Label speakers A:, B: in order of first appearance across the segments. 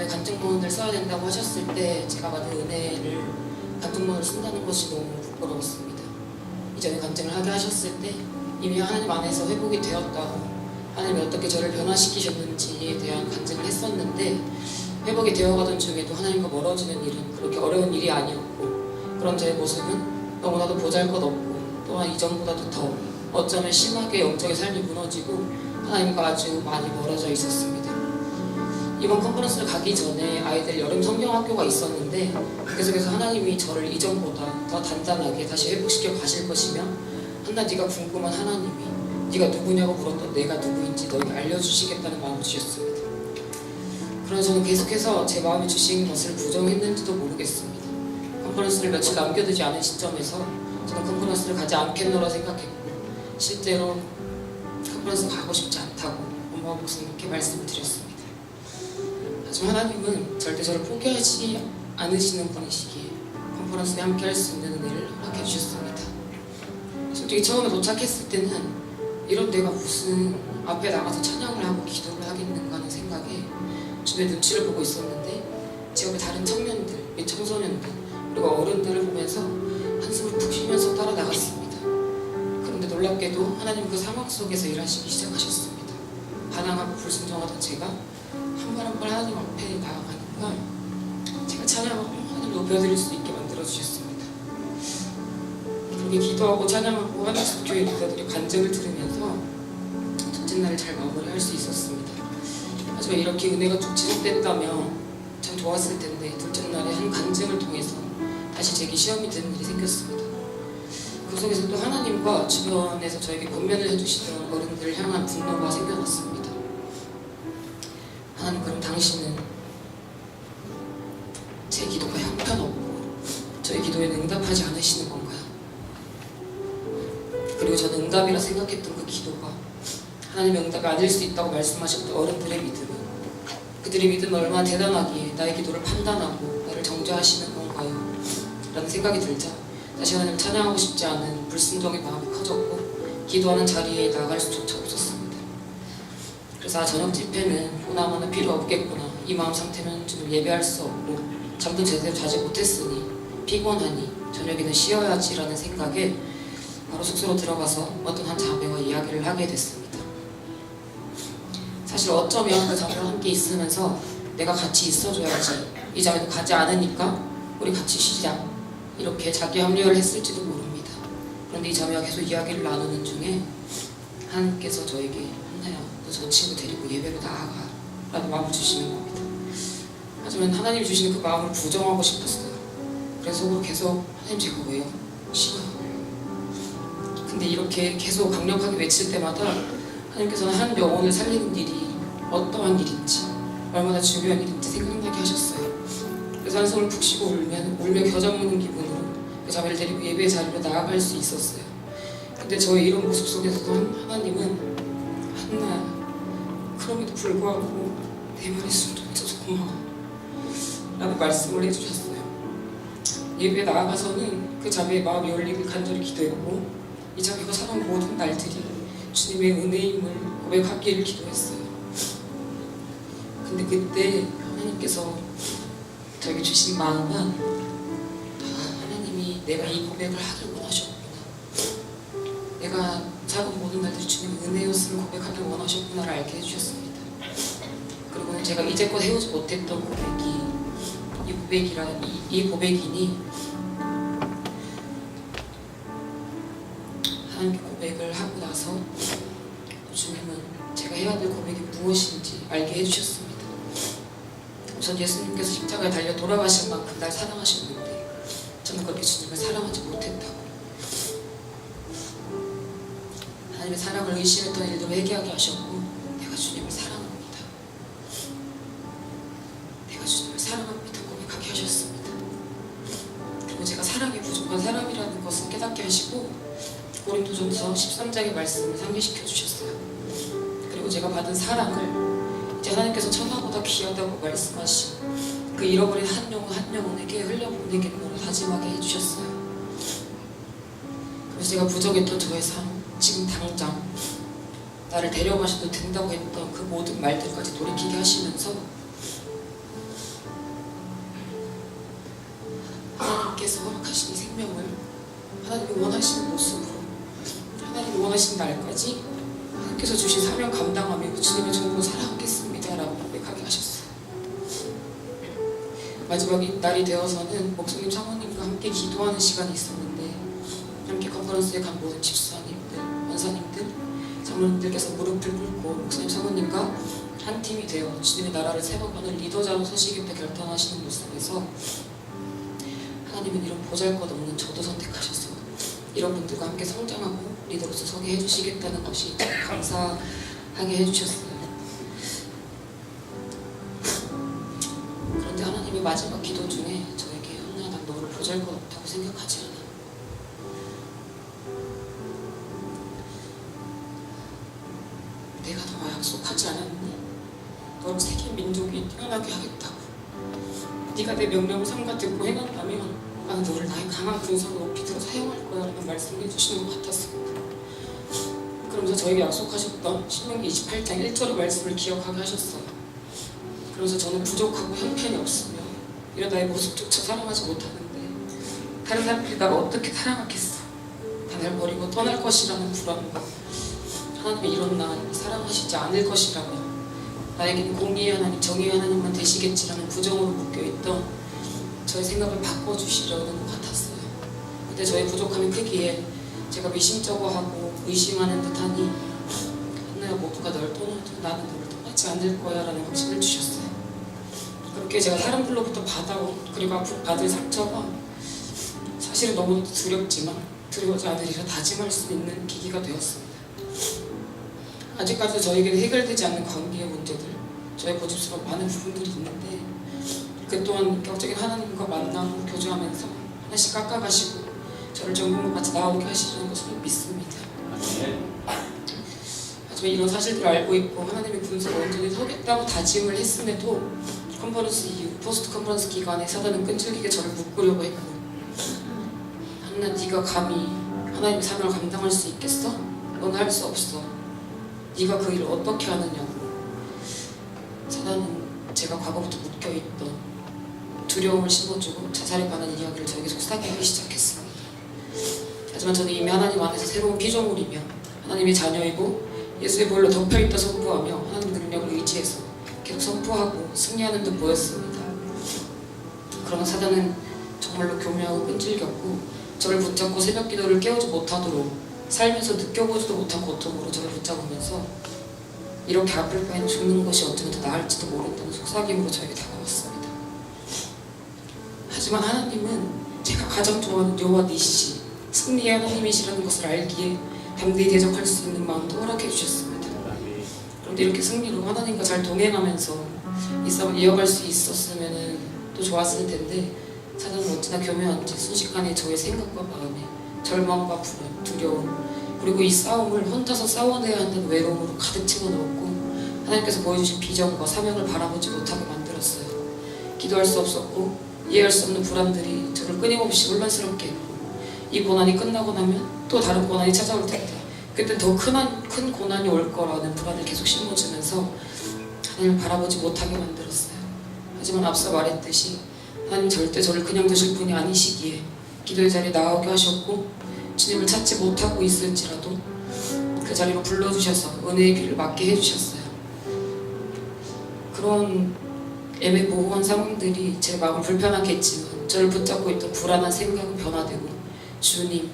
A: 이전에 간증문을 써야 된다고 하셨을 때 제가 받은 은혜를 간증문을 쓴다는 것이 너무 부끄러웠습니다. 이전에 간증을 하게 하셨을 때 이미 하나님 안에서 회복이 되었다, 하나님이 어떻게 저를 변화시키셨는지에 대한 간증을 했었는데, 회복이 되어가던 중에도 하나님과 멀어지는 일은 그렇게 어려운 일이 아니었고, 그런 저의 모습은 너무나도 보잘것없고 또한 이전보다도 더 어쩌면 심하게 영적인 삶이 무너지고 하나님과 아주 많이 멀어져 있었습니다. 이번 컨퍼런스를 가기 전에 아이들 여름 성경학교가 있었는데, 계속해서 하나님이 저를 이전보다 더 단단하게 다시 회복시켜 가실 것이며, 한나 네가 궁금한 하나님이 네가 누구냐고 물었던 내가 누구인지 너에게 알려주시겠다는 마음을 주셨습니다. 그러나 저는 계속해서 제 마음에 주신 것을 부정했는지도 모르겠습니다. 컨퍼런스를 며칠 남겨두지 않은 시점에서 저는 컨퍼런스를 가지 않겠노라 생각했고, 실제로 컨퍼런스 가고 싶지 않다고 엄마와 목사님께 말씀을 드렸습니다. 하지만 하나님은 절대 저를 포기하지 않으시는 분이시기에 컨퍼런스에 함께 할 수 있는 은혜를 허락해 주셨습니다. 솔직히 처음에 도착했을 때는 이런 내가 무슨 앞에 나가서 찬양을 하고 기도를 하겠는가 하는 생각에 주변 눈치를 보고 있었는데, 제 옆에 다른 청년들, 및 청소년들, 그리고 어른들을 보면서 한숨을 푹 쉬면서 따라 나갔습니다. 그런데 놀랍게도 하나님 그 상황 속에서 일하시기 시작하셨습니다. 반항하고 불순종하던 제가 한 발 한 발 하나님 앞에 나아가니까 제가 찬양하고 하나님 높여드릴 수 있게 만들어주셨습니다. 그렇게 기도하고 찬양하고 하나님 교회 리더들이 간증을 들으면서 첫째 날을 잘 마무리할 수 있었습니다. 하지만 이렇게 은혜가 쭉 지속됐다면 참 좋았을 텐데, 둘째 날에 한 간증을 통해서 다시 제게 시험이 되는 일이 생겼습니다. 그 속에서 또 하나님과 주변에서 저에게 권면을 해주시던 어른들을 향한 분노가 생겨났습니다. 하나님, 그럼 당신은 제 기도가 형편없고 저의 기도에는 응답하지 않으시는 건가요? 그리고 저는 응답이라 생각했던 그 기도가 하나님의 응답이 아닐 수 있다고 말씀하셨던 어른들의 믿음은, 그들의 믿음은 얼마나 대단하기에 나의 기도를 판단하고 나를 정죄하시는 건가요? 라는 생각이 들자 다시 하나님을 찬양하고 싶지 않은 불순종의 마음이 커졌고, 기도하는 자리에 나갈 수조차 없었습니다. 그래서 저녁 집회는 보나마나 필요 없겠구나, 이 마음 상태는 좀 예배할 수 없고 잠도 제대로 자지 못했으니 피곤하니 저녁에는 쉬어야지 라는 생각에 바로 숙소로 들어가서 어떤 한 자매와 이야기를 하게 됐습니다. 사실 어쩌면 그 자매와 함께 있으면서 내가 같이 있어줘야지, 이 자매도 가지 않으니까 우리 같이 쉬자, 이렇게 자기 합리화를 했을지도 모릅니다. 그런데 이 자매와 계속 이야기를 나누는 중에 하나님께서 저에게 한나야, 너 저 친구 데리고 예배로 나아가 라는 마음을 주시는 겁니다. 하지만 하나님이 주시는 그 마음을 부정하고 싶었어요. 그래서 속으로 계속 하나님 제가 왜요? 싫어요. 근데 이렇게 계속 강력하게 외칠 때마다 하나님께서는 한 영혼을 살리는 일이 어떠한 일인지, 얼마나 중요한 일인지 생각나게 하셨어요. 그래서 한숨을 푹 쉬고 울며 겨자 먹는 기분으로 그 자매를 데리고 예배의 자리로 나아갈 수 있었어요. 근데 저의 이런 모습 속에서도 하나님은 한나야, 그럼에도 불구하고 내 말에 순종해줘서 고마워 라고 말씀을 해주셨어요. 예배에 나아가서는 그 자매의 마음이 열리길 간절히 기도했고, 이 자매가 살아온 모든 날들이 주님의 은혜임을 고백하기를 기도했어요. 근데 그때 하나님께서 저에게 주신 마음은, 하나님이 내가 이 고백을 하길 원하셨구나, 내가 살아온 모든 날들이 주님의 은혜였음을 고백하길 원하셨구나를 알게 해주셨습니다. 그리고는 제가 이제껏 해오지 못했던 고백이 이 고백이니 하나님께 고백을 하고 나서 주님은 제가 해야 될 고백이 무엇인지 알게 해주셨습니다. 우선 예수님께서 십자가에 달려 돌아가신 만큼 날 사랑하셨는데 저는 그렇게 주님을 사랑하지 못했다고, 하나님의 사랑을 의심했던 일도 회개하게 하셨고, 내가 주님을 사랑합니다, 내가 주님을 사랑합니다 고백하게 하셨습니다. 그리고 제가 사랑에 부족한 사람이라는 것을 깨닫게 하시고 고린도전서 13장의 말씀을 상기시켜 주셨어요. 그리고 제가 받은 사랑을 이제 하나님께서 천하보다 귀하다고 말씀하신 그 잃어버린 한 영혼 한 영혼에게 흘려보내겠노라 다짐하게 해주셨어요. 그래서 제가 부족했던 저의 삶, 지금 당장 나를 데려가셔도 된다고 했던 그 모든 말들까지 돌이키게 하시면서 하나님이 원하시는 모습으로 하나님이 원하시는 날까지 하나님께서 주신 사명 감당하며 주님의 종으로 살아가겠습니다 라고 고백하게 하셨어요. 마지막 날이 되어서는 목사님 사모님과 함께 기도하는 시간이 있었는데 함께 컨퍼런스에 간 모든 집사님들, 원사님들, 장로님들께서 무릎을 꿇고 목사님 사모님과 한 팀이 되어 주님의 나라를 세워가는 리더자로 서시겠다 결단하시는 모습에서 하나님은 이런 보잘것없는 저도 선택하셔서 이런 분들과 함께 성장하고 리더로서 서게 해주시겠다는 것이 참 감사하게 해주셨어요. 그런데 하나님의 마지막 기도 중에 저에게 하나 난 너를 보잘것없다고 생각하지 않아. 내가 너와 약속하지 않았니? 너를 세계 민족이 태어나게 하겠다고. 네가 내 명령을 삼가 듣고 행한다면 나는 너를 나의 강한 군사로 높이 들어 사용할 거야 라는 말씀을 해주시는 것 같았습니다. 그러면서 저에게 약속하셨던 신명기 28장 1절의 말씀을 기억하게 하셨어요. 그러면서 저는 부족하고 형편이 없으며 이런 나의 모습조차 사랑하지 못하는데 다른 사람들이 나를 어떻게 사랑하겠어. 다 날 버리고 떠날 것이라는 불안과 하나님의 이런 나를 사랑하시지 않을 것이라며 나에게는 공의의 하나님, 정의의 하나님만 되시겠지라는 부정으로 묶여있던 저의 생각을 바꿔주시려는 것 같았어요. 근데 저의 부족함의 크기에 제가 미심쩍어하고 의심하는 듯하니 하나야 모두가 널 떠나도 나는 너를 떠나지 않을 거야 라는 확신을 주셨어요. 그렇게 제가 사람들로부터 받아온 그리고 앞으로 받을 상처가 사실은 너무 두렵지만 두려워하지 않으리라 다짐할 수 있는 계기가 되었습니다. 아직까지도 저에게는 해결되지 않는 관계의 문제들, 저의 고집스러운 많은 부분들이 있는데 그 또한 인격적인 하나님과 만나고 교제하면서 하나씩 깎아가시고 저를 정금과 같이 나오게 하시는 것을 믿습니다. 하지만 이런 사실들을 알고 있고 하나님의 군사로 온전히 서겠다고 다짐을 했음에도 컨퍼런스 이후 포스트 컨퍼런스 기간에 사단은 끈질기게 저를 묶으려고 했고 하나 네가 감히 하나님의 사명을 감당할 수 있겠어? 넌 할 수 없어. 네가 그 일을 어떻게 하느냐고. 사단은 제가 과거부터 묶여있던 두려움을 심어주고 자살에 관한 이야기를 저에게 속삭이기 시작했습니다. 하지만 저는 이미 하나님 안에서 새로운 피조물이며 하나님의 자녀이고 예수의 보혈로 덮여있다 선포하며 하나님 능력을 의지해서 계속 선포하고 승리하는 듯 보였습니다. 그러나 사단은 정말로 교묘하고 끈질겼고 저를 붙잡고 새벽 기도를 깨우지 못하도록 살면서 느껴보지도 못한 고통으로 저를 붙잡으면서 이렇게 아플 바에는 죽는 것이 어쩌면 더 나을지도 모른다는 속삭임으로 저에게 다가왔습니다. 하지만 하나님은 제가 가장 좋아하는 여호와 니시, 승리의 하나님이시라는 것을 알기에 담대히 대적할 수 있는 마음도 허락해 주셨습니다. 그런데 이렇게 승리로 하나님과 잘 동행하면서 이 싸움을 이어갈 수 있었으면 또 좋았을 텐데 사단은 어찌나 교묘한지 순식간에 저의 생각과 마음에 절망과 불안, 두려움 그리고 이 싸움을 혼자서 싸워내야 한다는 외로움으로 가득 채워넣었고 하나님께서 보여주신 비전과 사명을 바라보지 못하게 만들었어요. 기도할 수 없었고 이해할 수 없는 불안들이 저를 끊임없이 혼란스럽게 했고 이 고난이 끝나고 나면 또 다른 고난이 찾아올 텐데 그때 더 큰 고난이 올 거라는 불안을 계속 심어주면서 하나님을 바라보지 못하게 만들었어요. 하지만 앞서 말했듯이 하나님 절대 저를 그냥 두실 분이 아니시기에 기도의 자리에 나오게 하셨고 주님을 찾지 못하고 있을지라도 그 자리로 불러주셔서 은혜의 길을 막게 해주셨어요. 그런 애매모호한 상황들이 제 마음을 불편하게 했지만 저를 붙잡고 있던 불안한 생각은 변화되고 주님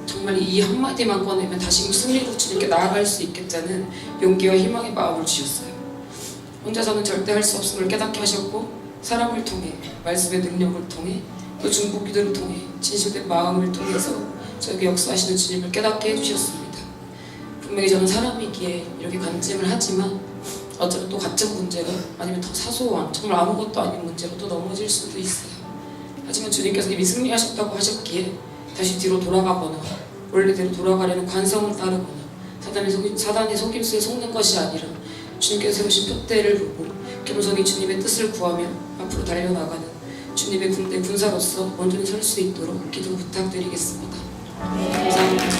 A: 정말 이 한마디만 꺼내면 다시 승리로 주님께 나아갈 수 있겠다는 용기와 희망의 마음을 주셨어요. 혼자서는 절대 할 수 없음을 깨닫게 하셨고 사람을 통해 말씀의 능력을 통해 또 중보 기도를 통해 진실된 마음을 통해서 저에게 역사하시는 주님을 깨닫게 해주셨습니다. 분명히 저는 사람이기에 이렇게 간증을 하지만 어쩌면 또 같은 문제가 아니면 더 사소한 정말 아무것도 아닌 문제로 또 넘어질 수도 있어요. 하지만 주님께서 이미 승리하셨다고 하셨기에 다시 뒤로 돌아가거나 원래대로 돌아가려는 관성을 따르거나 사단의 속임수에 속는 것이 아니라 주님께서 세우신 표대를 보고 겸손히 주님의 뜻을 구하며 앞으로 달려나가는 주님의 군대 군사로서 온전히 설 수 있도록 기도 부탁드리겠습니다. 감사합니다.